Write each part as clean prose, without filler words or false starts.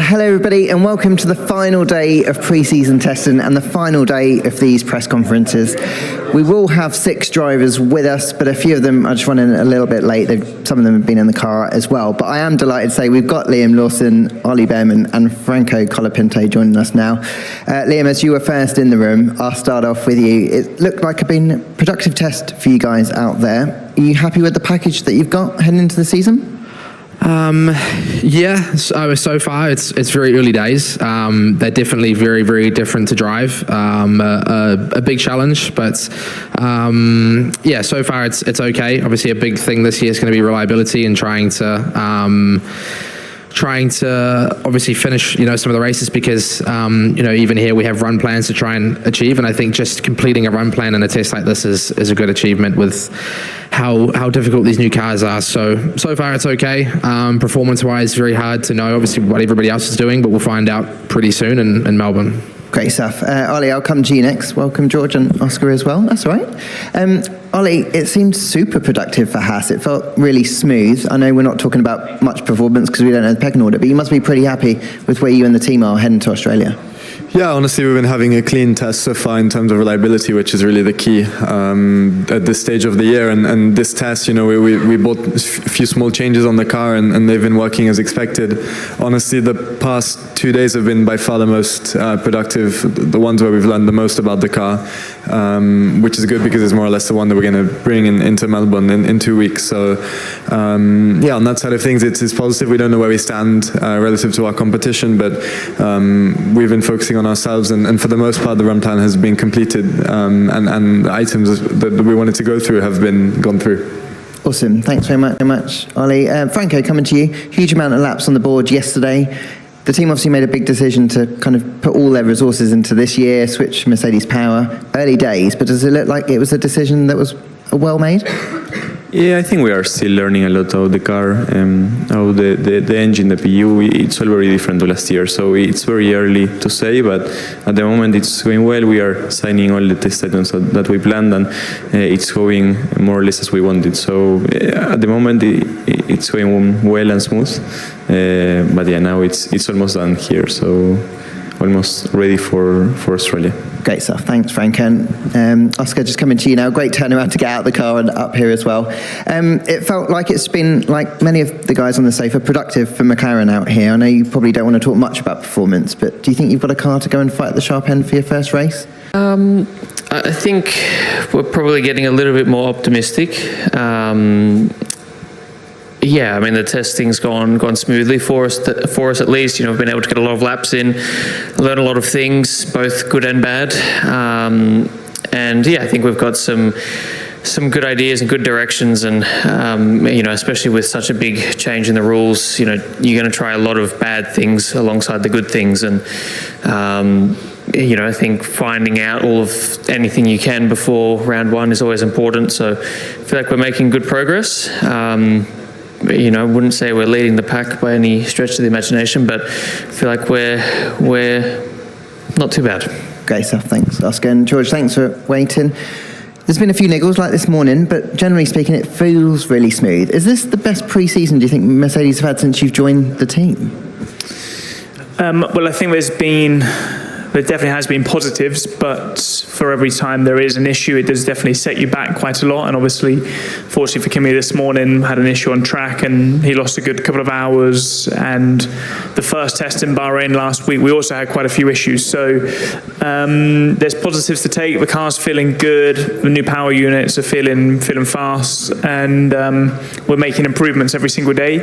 Hello everybody and welcome to the final day of pre-season testing and the final day of these press conferences. We will have 6 drivers with us, but a few of them are just running a little bit late. Some of them have been in the car as well. But I am delighted to say we've got Liam, Lawson, Ollie Bearman and Franco Colapinto joining us now. Liam, as you were first in the room, I'll start off with you. It looked like a productive test for you guys out there. Are you happy with the package that you've got heading into the season? Yeah, so far it's very early days. They're definitely very, very different to drive. A big challenge, but yeah, so far it's okay. Obviously a big thing this year is going to be reliability and trying to obviously finish, some of the races because, even here we have run plans to try and achieve. And I think just completing a run plan in a test like this is a good achievement with how difficult these new cars are. So far it's okay. Performance-wise, very hard to know, obviously, what everybody else is doing, but we'll find out pretty soon in Melbourne. Great stuff. Ollie, I'll come to you next. Welcome, George and Oscar as well. That's all right. Ollie, it seemed super productive for Haas. It felt really smooth. I know we're not talking about much performance because we don't know the pecking order, but you must be pretty happy with where you and the team are heading to Australia. Yeah, honestly, we've been having a clean test so far in terms of reliability, which is really the key at this stage of the year. And this test, we bought a few small changes on the car and they've been working as expected. Honestly, the past 2 days have been by far the most productive, the ones where we've learned the most about the car, which is good because it's more or less the one that we're going to bring into Melbourne in 2 weeks. So, yeah, on that side of things, it's positive. We don't know where we stand relative to our competition, but we've been focusing on ourselves, and for the most part the run plan has been completed, and the items that we wanted to go through have been gone through. Awesome, thanks very much, Ollie. Franco, coming to you. Huge amount of laps on the board yesterday. The team obviously made a big decision to kind of put all their resources into this year, switch Mercedes power, early days, but does it look like it was a decision that was well made? Yeah, I think we are still learning a lot about the car, how the engine, the PU, it's all very different to last year, so it's very early to say, but at the moment it's going well. We are signing all the test items that we planned, and it's going more or less as we wanted. So at the moment it's going well and smooth, but yeah, now it's almost done here, so almost ready for Australia. Great stuff. Thanks, Frank. And Oscar, just coming to you now. Great turnaround to get out of the car and up here as well. It felt like it's been, like many of the guys on the sofa, productive for McLaren out here. I know you probably don't want to talk much about performance, but do you think you've got a car to go and fight at the sharp end for your first race? I think we're probably getting a little bit more optimistic. Yeah, I mean the testing's gone smoothly for us at least. We've been able to get a lot of laps in, learn a lot of things, both good and bad. And yeah, I think we've got some good ideas and good directions, and especially with such a big change in the rules, you're going to try a lot of bad things alongside the good things, and I think finding out all of anything you can before round 1 is always important. So I feel like we're making good progress. I wouldn't say we're leading the pack by any stretch of the imagination, but I feel like we're not too bad. Great stuff, thanks, Oscar. And George, thanks for waiting. There's been a few niggles like this morning, but generally speaking, it feels really smooth. Is this the best pre-season, do you think, Mercedes have had since you've joined the team? Well, I think there definitely has been positives, but for every time there is an issue, it does definitely set you back quite a lot. And obviously, fortunately for Kimi this morning, had an issue on track and he lost a good couple of hours. And the first test in Bahrain last week, we also had quite a few issues. So there's positives to take. The car's feeling good. The new power units are feeling fast, and we're making improvements every single day.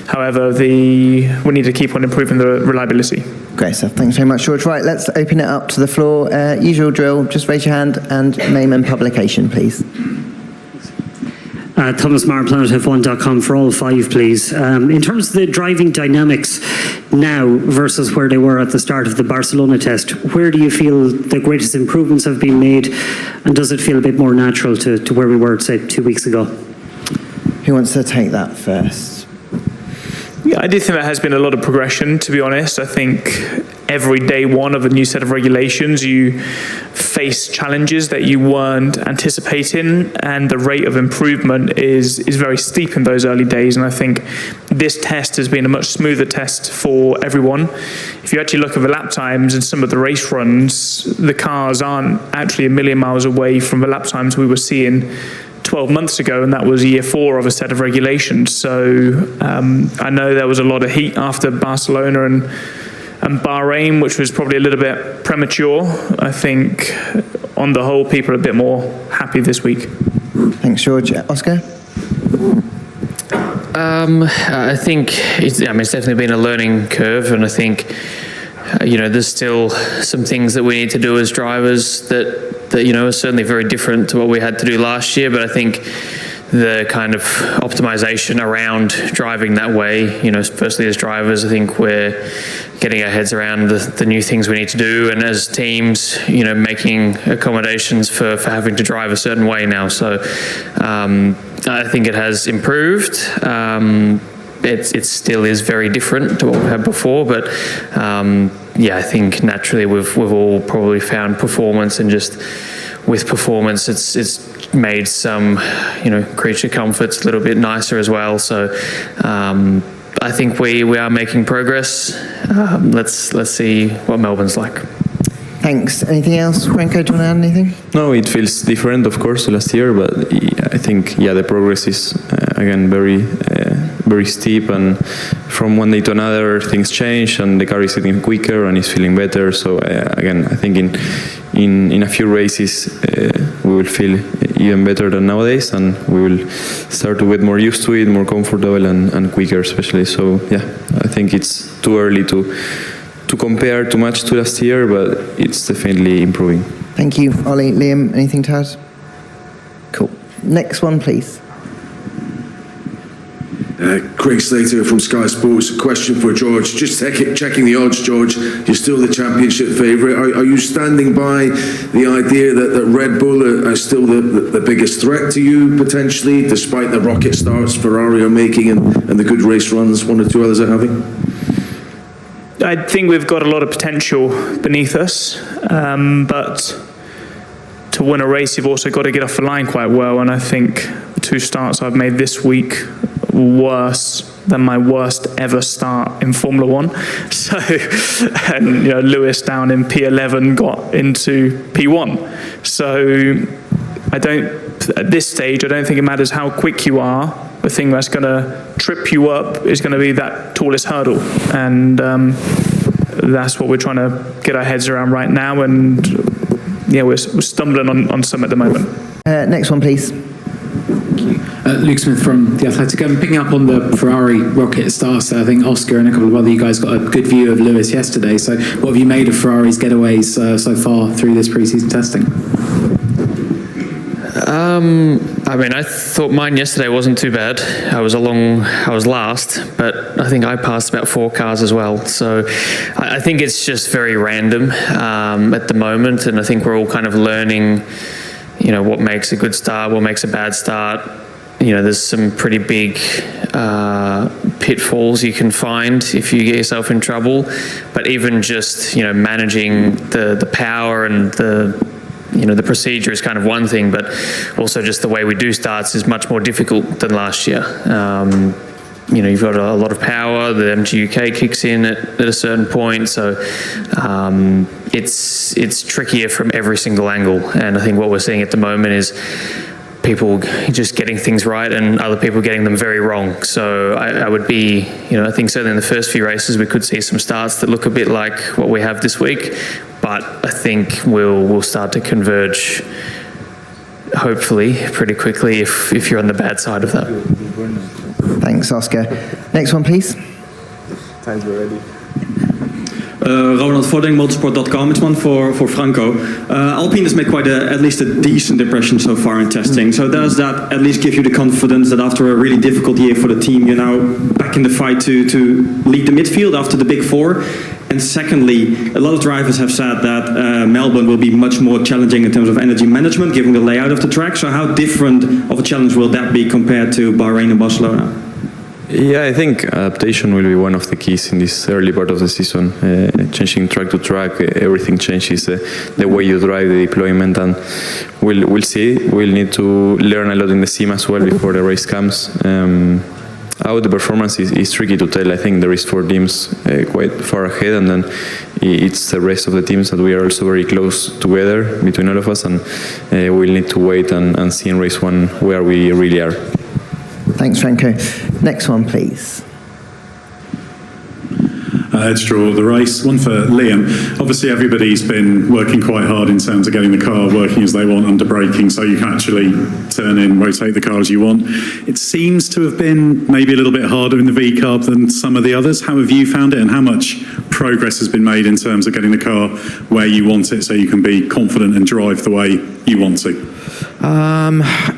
However, we need to keep on improving the reliability. Great stuff. Thanks very much, George. Right, let's open it up to the floor. Usual drill, just raise your hand and name and publication, please. Thomas Marr, PlanetF1.com for all 5, please. In terms of the driving dynamics now versus where they were at the start of the Barcelona test, where do you feel the greatest improvements have been made, and does it feel a bit more natural to where we were, say, 2 weeks ago? Who wants to take that first? Yeah, I do think there has been a lot of progression, to be honest. I think every day one of a new set of regulations, you face challenges that you weren't anticipating, and the rate of improvement is very steep in those early days. And I think this test has been a much smoother test for everyone. If you actually look at the lap times and some of the race runs, the cars aren't actually a million miles away from the lap times we were seeing 12 months ago, and that was year 4 of a set of regulations. So I know there was a lot of heat after Barcelona and Bahrain, which was probably a little bit premature. I think on the whole, people are a bit more happy this week. Thanks, George. Oscar? I think it's definitely been a learning curve, and I think there's still some things that we need to do as drivers that are certainly very different to what we had to do last year. But I think the kind of optimization around driving that way, firstly as drivers, I think we're getting our heads around the new things we need to do, and as teams, making accommodations for having to drive a certain way now. So I think it has improved. It still is very different to what we had before, but I think naturally we've all probably found performance, and just with performance, it's made some creature comforts a little bit nicer as well. So I think we are making progress. Let's see what Melbourne's like. Thanks. Anything else, Franco? Do you want to add anything? No, it feels different, of course, to last year, but I think the progress is again very steep, and from one day to another things change, and the car is getting quicker and is feeling better. So again, I think in a few races we will feel even better than nowadays, and we will start to get more used to it, more comfortable and quicker especially. So I think it's too early to compare too much to last year, but it's definitely improving. Thank you. Ollie, Liam, anything to add? Cool. Next one, please. Craig Slater from Sky Sports. A question for George. Just checking the odds, George. You're still the championship favourite. Are you standing by the idea that Red Bull are still the biggest threat to you, potentially, despite the rocket starts Ferrari are making and the good race runs one or two others are having? I think we've got a lot of potential beneath us, but to win a race, you've also got to get off the line quite well. And I think the 2 starts I've made this week worse than my worst ever start in Formula 1. So, and Lewis down in P11 got into P1. So at this stage, I don't think it matters how quick you are. The thing that's going to trip you up is going to be that tallest hurdle. And that's what we're trying to get our heads around right now. And we're stumbling on some at the moment. Next one, please. Luke Smith from The Athletic. Picking up on the Ferrari rocket starts, I think Oscar and a couple of other you guys got a good view of Lewis yesterday. So what have you made of Ferrari's getaways so far through this pre-season testing? I thought mine yesterday wasn't too bad. I was last, but I think I passed about 4 cars as well. So I think it's just very random at the moment, and I think we're all kind of learning, what makes a good start, what makes a bad start. There's some pretty big pitfalls you can find if you get yourself in trouble. But even just, managing the power and the procedure is kind of one thing, but also just the way we do starts is much more difficult than last year. You've got a lot of power, the MGUK kicks in at a certain point, so it's trickier from every single angle. And I think what we're seeing at the moment is people just getting things right and other people getting them very wrong. So I would be, I think certainly in the first few races we could see some starts that look a bit like what we have this week, but I think we'll start to converge, hopefully, pretty quickly if you're on the bad side of that. Thanks, Oscar. Next one, please. Times were ready. Ronald Vodding, motorsport.com. It's one for Franco. Alpine has made quite at least a decent impression so far in testing. So does that at least give you the confidence that after a really difficult year for the team, you're now back in the fight to lead the midfield after the Big Four? And secondly, a lot of drivers have said that Melbourne will be much more challenging in terms of energy management, given the layout of the track. So how different of a challenge will that be compared to Bahrain and Barcelona? Yeah, I think adaptation will be one of the keys in this early part of the season. Changing track to track, everything changes. The way you drive, the deployment, and we'll see. We'll need to learn a lot in the sim as well before the race comes. How the performance is tricky to tell. I think there is 4 teams quite far ahead, and then it's the rest of the teams that we are also very close together between all of us, and we'll need to wait and see in race 1 where we really are. Thanks, Franco. Next one, please. Let's draw the race. One for Liam. Obviously, everybody's been working quite hard in terms of getting the car working as they want under braking, so you can actually turn in, rotate the car as you want. It seems to have been maybe a little bit harder in the V-Carb than some of the others. How have you found it, and how much progress has been made in terms of getting the car where you want it so you can be confident and drive the way you want to?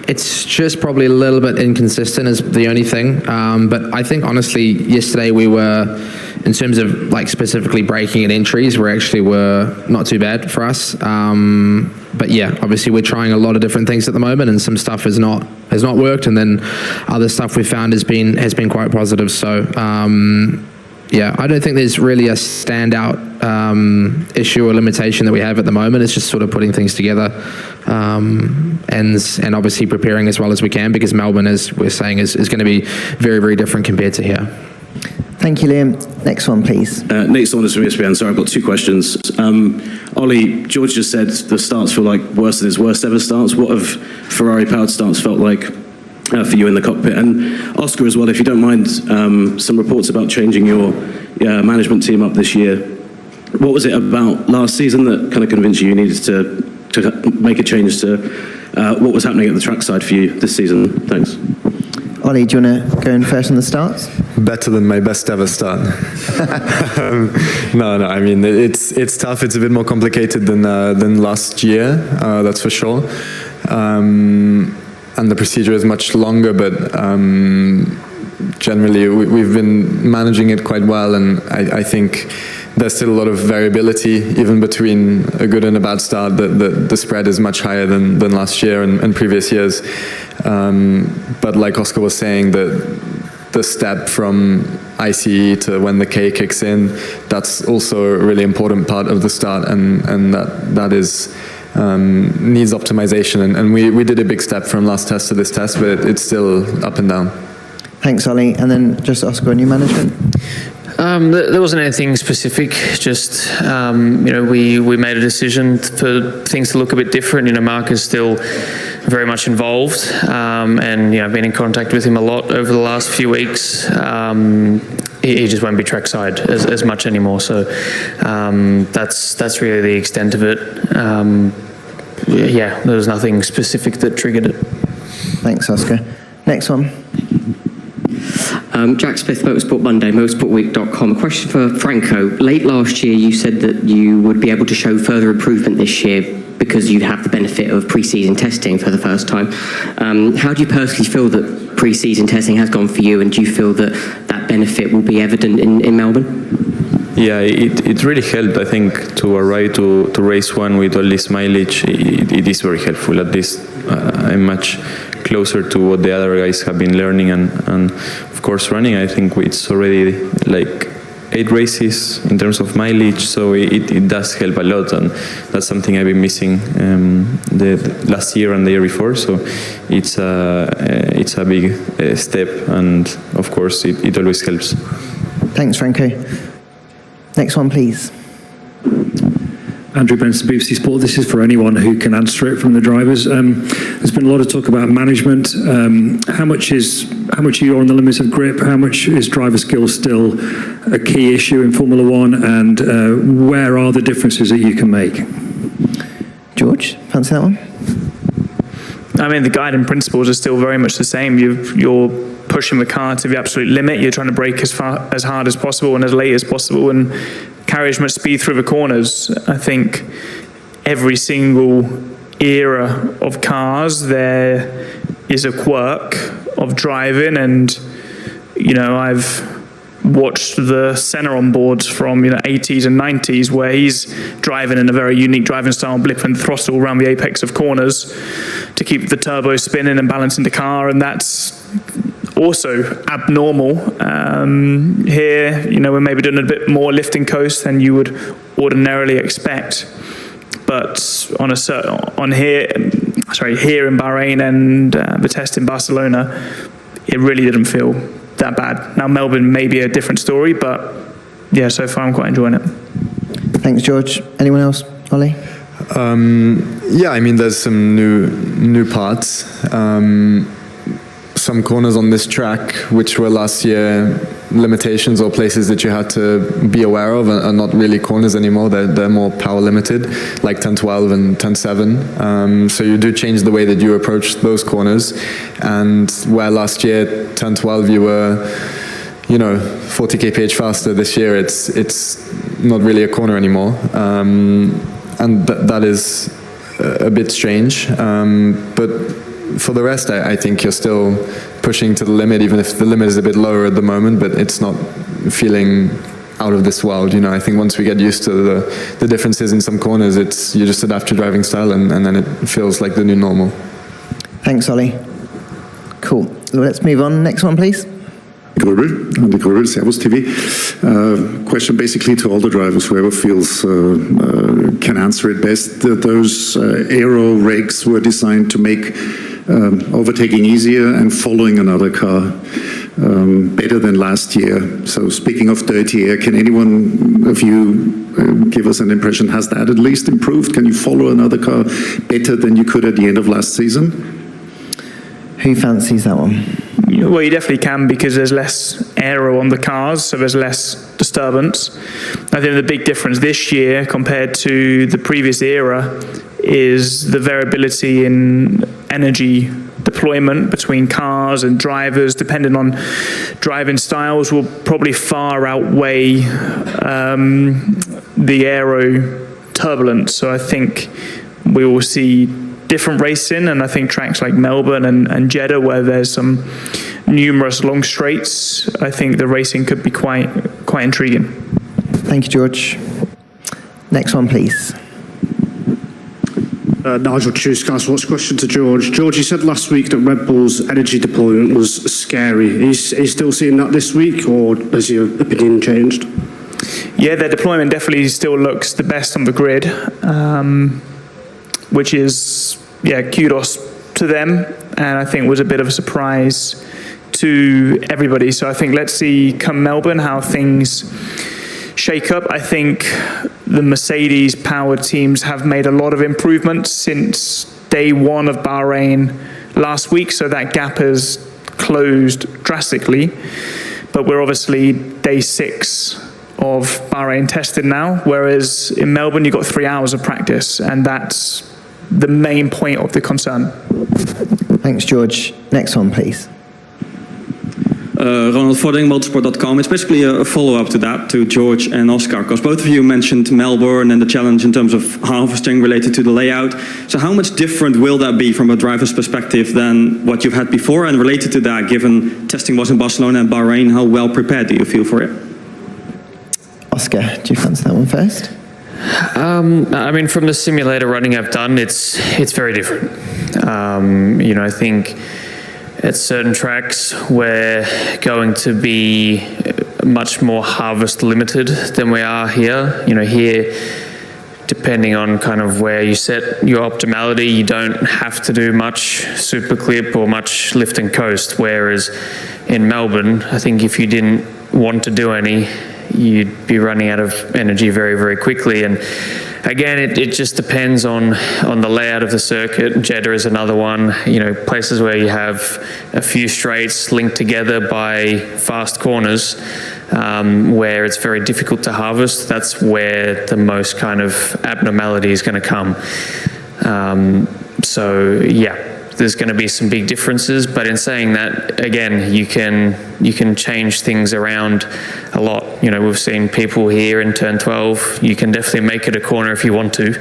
It's just probably a little bit inconsistent is the only thing. But I think honestly, yesterday we were, in terms of like specifically braking and entries, we actually were not too bad for us. But yeah, obviously we're trying a lot of different things at the moment, and some stuff has not worked, and then other stuff we found has been quite positive. So yeah, I don't think there's really a standout issue or limitation that we have at the moment. It's just sort of putting things together and obviously preparing as well as we can, because Melbourne, as we're saying, is going to be very, very different compared to here. Thank you, Liam. Next one, please. Nate Saunders from ESPN. Sorry, I've got 2 questions. Ollie, George just said the starts feel like worse than his worst ever starts. What have Ferrari-powered starts felt like for you in the cockpit? And Oscar as well, if you don't mind, some reports about changing your management team up this year. What was it about last season that kind of convinced you needed to make a change to what was happening at the trackside for you this season? Thanks. Ollie, do you want to go in first on the starts? Better than my best ever start. No, I mean, it's tough. It's a bit more complicated than last year, that's for sure. And the procedure is much longer, but generally we've been managing it quite well, and I think there's still a lot of variability even between a good and a bad start. The spread is much higher than last year and previous years. But like Oscar was saying, the step from ICE to when the K kicks in, that's also a really important part of the start, and that is needs optimization. And we did a big step from last test to this test, but it's still up and down. Thanks, Ollie. And then just Oscar on your management. There wasn't anything specific, just, we made a decision for things to look a bit different. Mark is still very much involved, and, I've been in contact with him a lot over the last few weeks. He just won't be trackside as much anymore, so that's really the extent of it. There was nothing specific that triggered it. Thanks, Oscar. Next one. Jack Smith, Motorsport Monday, motorsportweek.com. A question for Franco. Late last year, you said that you would be able to show further improvement this year because you'd have the benefit of pre-season testing for the first time. How do you personally feel that pre-season testing has gone for you, and do you feel that that benefit will be evident in Melbourne? Yeah, it really helped, I think, to arrive to race 1 with all this mileage. It is very helpful. At least I'm much closer to what the other guys have been learning and of course running. I think it's already like 8 races in terms of mileage, so it does help a lot, and that's something I've been missing the last year and the year before. So it's a big step, and of course it always helps. Thanks, Franco. Next one, please. Andrew Benson, BBC Sport. This is for anyone who can answer it from the drivers. There's been a lot of talk about management. How much are you on the limits of grip? How much is driver skill still a key issue in Formula One? And where are the differences that you can make? George, fancy that one? I mean, the guiding principles are still very much the same. You're pushing the car to the absolute limit. You're trying to brake as hard as possible and as late as possible, and carry as much speed through the corners. I think every single era of cars, there is a quirk of driving, and I've watched the Senna on boards from 80s and 90s, where he's driving in a very unique driving style, blip and throttle around the apex of corners to keep the turbo spinning and balancing the car, and that's also abnormal. Here, we're maybe doing a bit more lifting coast than you would ordinarily expect. But here in Bahrain and the test in Barcelona, it really didn't feel that bad. Now Melbourne may be a different story, but yeah, so far I'm quite enjoying it. Thanks, George. Anyone else, Ollie? Yeah, I mean, there's some new parts. Some corners on this track, which were last year limitations or places that you had to be aware of, are not really corners anymore. They're more power limited, like 10-12 and 10-7. So you do change the way that you approach those corners. And where last year 10-12 you were 40 kph faster, this year it's not really a corner anymore. And that is a bit strange. But for the rest, I think you're still pushing to the limit, even if the limit is a bit lower at the moment, but it's not feeling out of this world. I think once we get used to the differences in some corners, you just adapt your driving style and then it feels like the new normal. Thanks, Ollie. Cool. Let's move on. Next one, please. Andy Gröbel, Servus TV. Question basically to all the drivers, whoever feels can answer it best. Those aero rigs were designed to make overtaking easier and following another car better than last year. So speaking of dirty air, can anyone of you give us an impression, has that at least improved? Can you follow another car better than you could at the end of last season? Who fancies that one? Well, you definitely can, because there's less aero on the cars, so there's less disturbance. I think the big difference this year compared to the previous era is the variability in energy deployment between cars and drivers, depending on driving styles, will probably far outweigh the aero turbulence. So I think we will see different racing, and I think tracks like Melbourne and Jeddah, where there's some numerous long straights, I think the racing could be quite intriguing. Thank you, George. Next one, please. Nigel Chuse, Sky Sports. Question to George. George, you said last week that Red Bull's energy deployment was scary. Are you still seeing that this week, or has your opinion changed? Yeah, their deployment definitely still looks the best on the grid, which is, kudos to them, and I think was a bit of a surprise to everybody. So I think let's see come Melbourne how things shake up. I think the Mercedes powered teams have made a lot of improvements since day one of Bahrain last week, so that gap has closed drastically. But we're obviously day 6 of Bahrain testing now, whereas in Melbourne you've got 3 hours of practice, and that's the main point of the concern. Thanks, George. Next one, please. Ronald Vodding, motorsport.com. It's basically a follow-up to that, to George and Oscar, because both of you mentioned Melbourne and the challenge in terms of harvesting related to the layout. So how much different will that be from a driver's perspective than what you've had before? And related to that, given testing was in Barcelona and Bahrain, how well prepared do you feel for it? Oscar, do you fancy that one first? I mean, from the simulator running I've done, it's very different. I think at certain tracks we're going to be much more harvest limited than we are here. Here, depending on kind of where you set your optimality, you don't have to do much super clip or much lift and coast. Whereas in Melbourne, I think if you didn't want to do any, you'd be running out of energy very, very quickly. And again, it just depends on the layout of the circuit. Jeddah is another one. Places where you have a few straights linked together by fast corners, where it's very difficult to harvest. That's where the most kind of abnormality is going to come. There's going to be some big differences, but in saying that, again, you can change things around a lot. We've seen people here in turn 12. You can definitely make it a corner if you want to,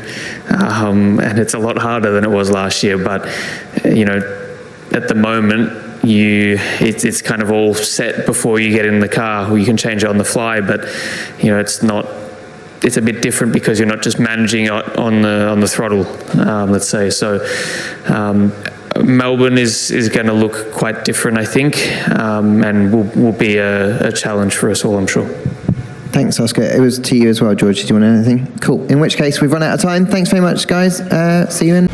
and it's a lot harder than it was last year. But at the moment, it's kind of all set before you get in the car. You can change it on the fly, but it's not. It's a bit different because you're not just managing on the throttle, let's say. So Melbourne is going to look quite different, I think, and will be a challenge for us all, I'm sure. Thanks, Oscar. It was to you as well, George. Do you want anything? Cool. In which case, we've run out of time. Thanks very much, guys. See you in